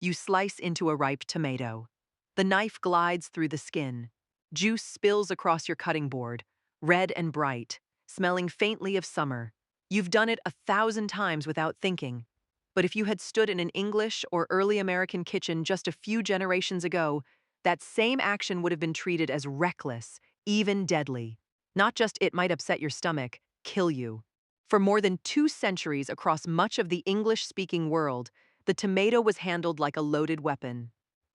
You slice into a ripe tomato. The knife glides through the skin. Juice spills across your cutting board, red and bright, smelling faintly of summer. You've done it 1,000 times without thinking. But if you had stood in an English or early American kitchen just a few generations ago, that same action would have been treated as reckless, even deadly. Not just it might upset your stomach, kill you. For more than 2 centuries across much of the English-speaking world, the tomato was handled like a loaded weapon.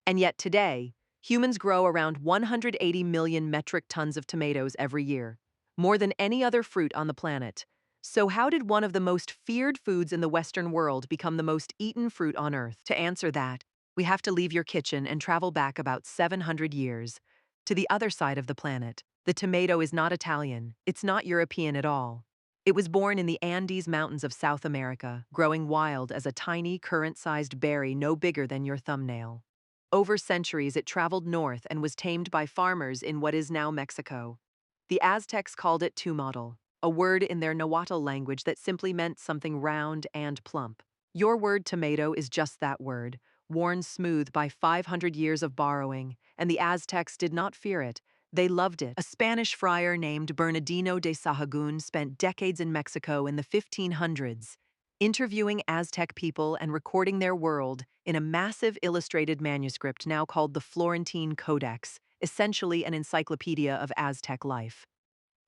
And yet today, humans grow around 180 million metric tons of tomatoes every year, more than any other fruit on the planet. So how did one of the most feared foods in the Western world become the most eaten fruit on Earth? To answer that, we have to leave your kitchen and travel back about 700 years, to the other side of the planet. The tomato is not Italian, it's not European at all. It was born in the Andes Mountains of South America, growing wild as a tiny, currant-sized berry no bigger than your thumbnail. Over centuries, it traveled north and was tamed by farmers in what is now Mexico. The Aztecs called it tumatal, a word in their Nahuatl language that simply meant something round and plump. Your word tomato is just that word, worn smooth by 500 years of borrowing, and the Aztecs did not fear it. They loved it. A Spanish friar named Bernardino de Sahagún spent decades in Mexico in the 1500s, interviewing Aztec people and recording their world in a massive illustrated manuscript now called the Florentine Codex, essentially an encyclopedia of Aztec life.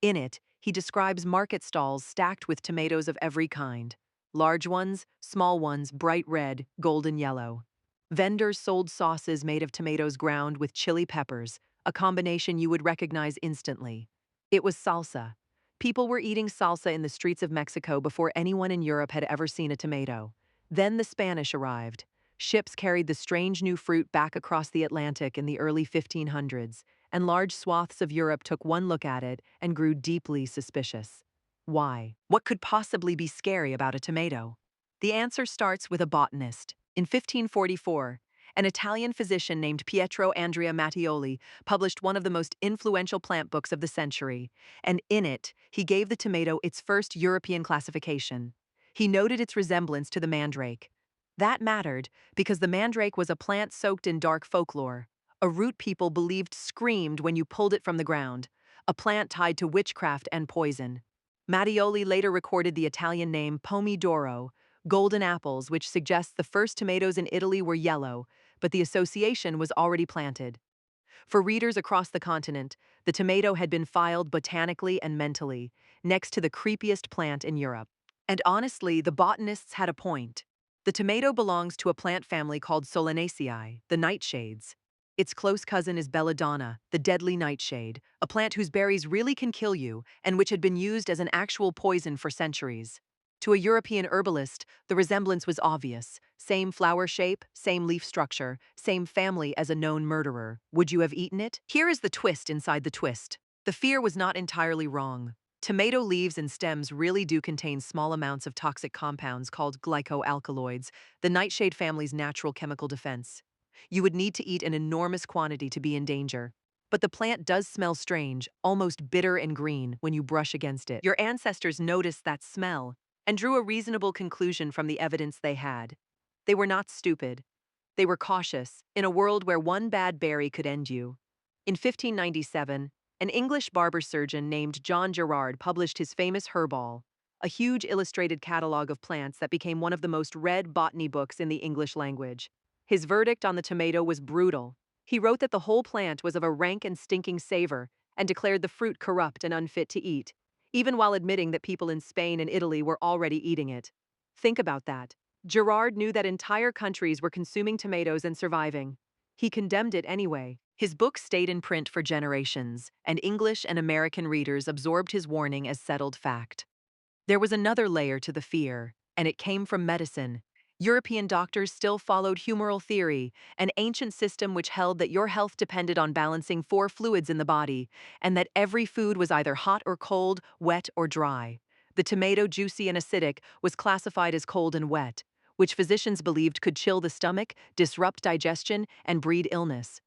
In it, he describes market stalls stacked with tomatoes of every kind. Large ones, small ones, bright red, golden yellow. Vendors sold sauces made of tomatoes ground with chili peppers, a combination you would recognize instantly. It was salsa. People were eating salsa in the streets of Mexico before anyone in Europe had ever seen a tomato. Then the Spanish arrived. Ships carried the strange new fruit back across the Atlantic in the early 1500s, and large swaths of Europe took one look at it and grew deeply suspicious. Why? What could possibly be scary about a tomato? The answer starts with a botanist. In 1544, an Italian physician named Pietro Andrea Mattioli published one of the most influential plant books of the century, and in it, he gave the tomato its first European classification. He noted its resemblance to the mandrake. That mattered because the mandrake was a plant soaked in dark folklore, a root people believed screamed when you pulled it from the ground, a plant tied to witchcraft and poison. Mattioli later recorded the Italian name pomidoro, golden apples, which suggests the first tomatoes in Italy were yellow, but the association was already planted. For readers across the continent, the tomato had been filed botanically and mentally, next to the creepiest plant in Europe. And honestly, the botanists had a point. The tomato belongs to a plant family called Solanaceae, the nightshades. Its close cousin is belladonna, the deadly nightshade, a plant whose berries really can kill you and which had been used as an actual poison for centuries. To a European herbalist, the resemblance was obvious. Same flower shape, same leaf structure, same family as a known murderer. Would you have eaten it? Here is the twist inside the twist. The fear was not entirely wrong. Tomato leaves and stems really do contain small amounts of toxic compounds called glycoalkaloids, the nightshade family's natural chemical defense. You would need to eat an enormous quantity to be in danger. But the plant does smell strange, almost bitter and green, when you brush against it. Your ancestors noticed that smell and drew a reasonable conclusion from the evidence they had. They were not stupid. They were cautious, in a world where one bad berry could end you. In 1597, an English barber surgeon named John Gerard published his famous Herbal, a huge illustrated catalog of plants that became one of the most read botany books in the English language. His verdict on the tomato was brutal. He wrote that the whole plant was of a rank and stinking savor and declared the fruit corrupt and unfit to eat, even while admitting that people in Spain and Italy were already eating it. Think about that. Gerard knew that entire countries were consuming tomatoes and surviving. He condemned it anyway. His book stayed in print for generations, and English and American readers absorbed his warning as settled fact. There was another layer to the fear, and it came from medicine. European doctors still followed humoral theory, an ancient system which held that your health depended on balancing 4 fluids in the body, and that every food was either hot or cold, wet or dry. The tomato, juicy and acidic, was classified as cold and wet, which physicians believed could chill the stomach, disrupt digestion, and breed illness.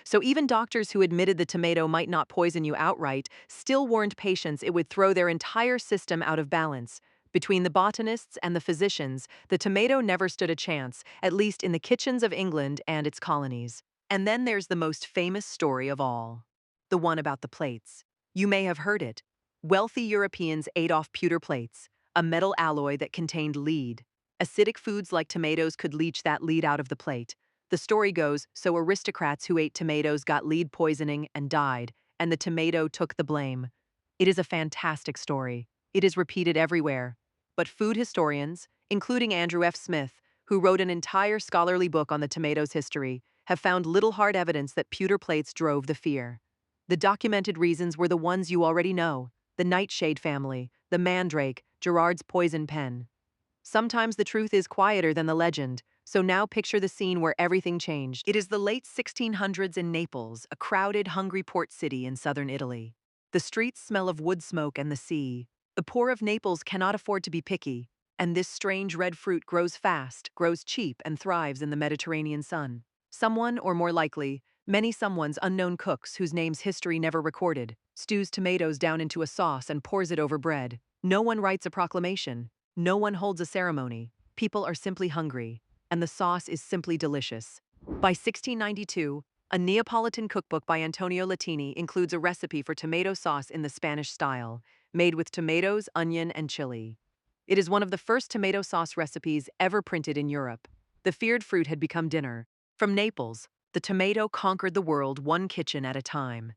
So even doctors who admitted the tomato might not poison you outright still warned patients it would throw their entire system out of balance. Between the botanists and the physicians, the tomato never stood a chance, at least in the kitchens of England and its colonies. And then there's the most famous story of all, the one about the plates. You may have heard it. Wealthy Europeans ate off pewter plates, a metal alloy that contained lead. Acidic foods like tomatoes could leach that lead out of the plate. The story goes, so aristocrats who ate tomatoes got lead poisoning and died, and the tomato took the blame. It is a fantastic story. It is repeated everywhere. But food historians, including Andrew F. Smith, who wrote an entire scholarly book on the tomato's history, have found little hard evidence that pewter plates drove the fear. The documented reasons were the ones you already know: the nightshade family, the mandrake, Gerard's poison pen. Sometimes the truth is quieter than the legend, so now picture the scene where everything changed. It is the late 1600s in Naples, a crowded, hungry port city in southern Italy. The streets smell of wood smoke and the sea. The poor of Naples cannot afford to be picky, and this strange red fruit grows fast, grows cheap, and thrives in the Mediterranean sun. Someone, or more likely, many someone's unknown cooks whose names history never recorded, stews tomatoes down into a sauce and pours it over bread. No one writes a proclamation. No one holds a ceremony. People are simply hungry, and the sauce is simply delicious. By 1692, a Neapolitan cookbook by Antonio Latini includes a recipe for tomato sauce in the Spanish style, made with tomatoes, onion, and chili. It is one of the first tomato sauce recipes ever printed in Europe. The feared fruit had become dinner. From Naples, the tomato conquered the world one kitchen at a time.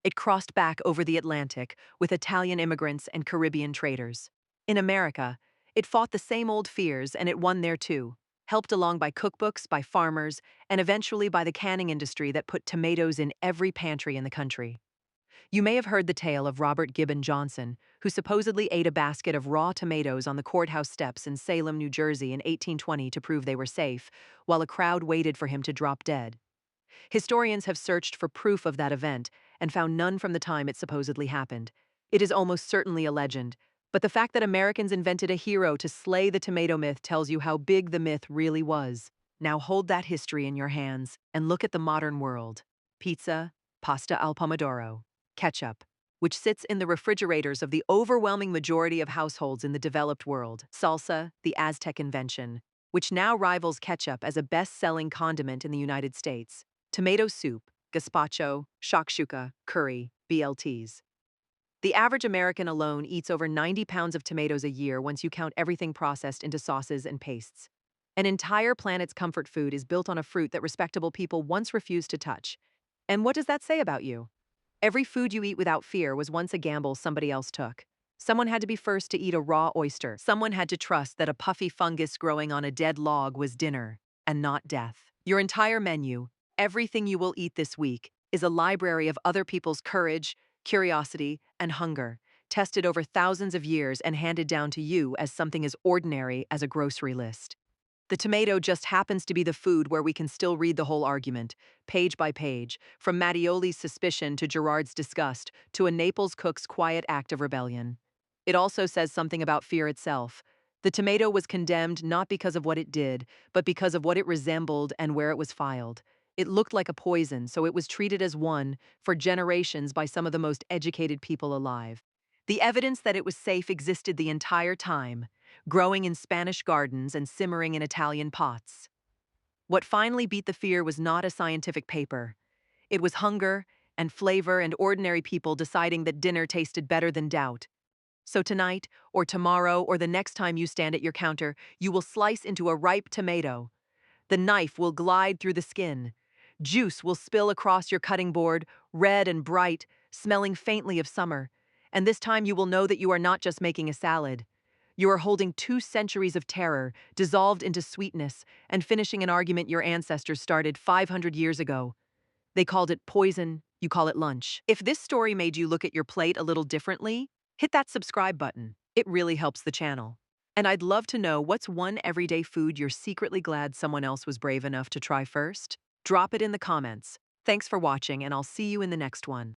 It crossed back over the Atlantic with Italian immigrants and Caribbean traders. In America, it fought the same old fears and it won there too, helped along by cookbooks, by farmers, and eventually by the canning industry that put tomatoes in every pantry in the country. You may have heard the tale of Robert Gibbon Johnson, who supposedly ate a basket of raw tomatoes on the courthouse steps in Salem, New Jersey in 1820 to prove they were safe, while a crowd waited for him to drop dead. Historians have searched for proof of that event and found none from the time it supposedly happened. It is almost certainly a legend, but the fact that Americans invented a hero to slay the tomato myth tells you how big the myth really was. Now hold that history in your hands and look at the modern world. Pizza, pasta al pomodoro, ketchup, which sits in the refrigerators of the overwhelming majority of households in the developed world. Salsa, the Aztec invention, which now rivals ketchup as a best-selling condiment in the United States. Tomato soup, gazpacho, shakshuka, curry, BLTs. The average American alone eats over 90 pounds of tomatoes a year once you count everything processed into sauces and pastes. An entire planet's comfort food is built on a fruit that respectable people once refused to touch. And what does that say about you? Every food you eat without fear was once a gamble somebody else took. Someone had to be first to eat a raw oyster. Someone had to trust that a puffy fungus growing on a dead log was dinner, and not death. Your entire menu, everything you will eat this week, is a library of other people's courage, curiosity, and hunger, tested over thousands of years and handed down to you as something as ordinary as a grocery list. The tomato just happens to be the food where we can still read the whole argument, page by page, from Mattioli's suspicion to Gerard's disgust to a Naples cook's quiet act of rebellion. It also says something about fear itself. The tomato was condemned not because of what it did, but because of what it resembled and where it was filed. It looked like a poison, so it was treated as one for generations by some of the most educated people alive. The evidence that it was safe existed the entire time, growing in Spanish gardens and simmering in Italian pots. What finally beat the fear was not a scientific paper. It was hunger and flavor and ordinary people deciding that dinner tasted better than doubt. So tonight, or tomorrow, or the next time you stand at your counter, you will slice into a ripe tomato. The knife will glide through the skin. Juice will spill across your cutting board, red and bright, smelling faintly of summer. And this time you will know that you are not just making a salad. You are holding 2 centuries of terror, dissolved into sweetness, and finishing an argument your ancestors started 500 years ago. They called it poison, you call it lunch. If this story made you look at your plate a little differently, hit that subscribe button. It really helps the channel. And I'd love to know, what's one everyday food you're secretly glad someone else was brave enough to try first? Drop it in the comments. Thanks for watching, and I'll see you in the next one.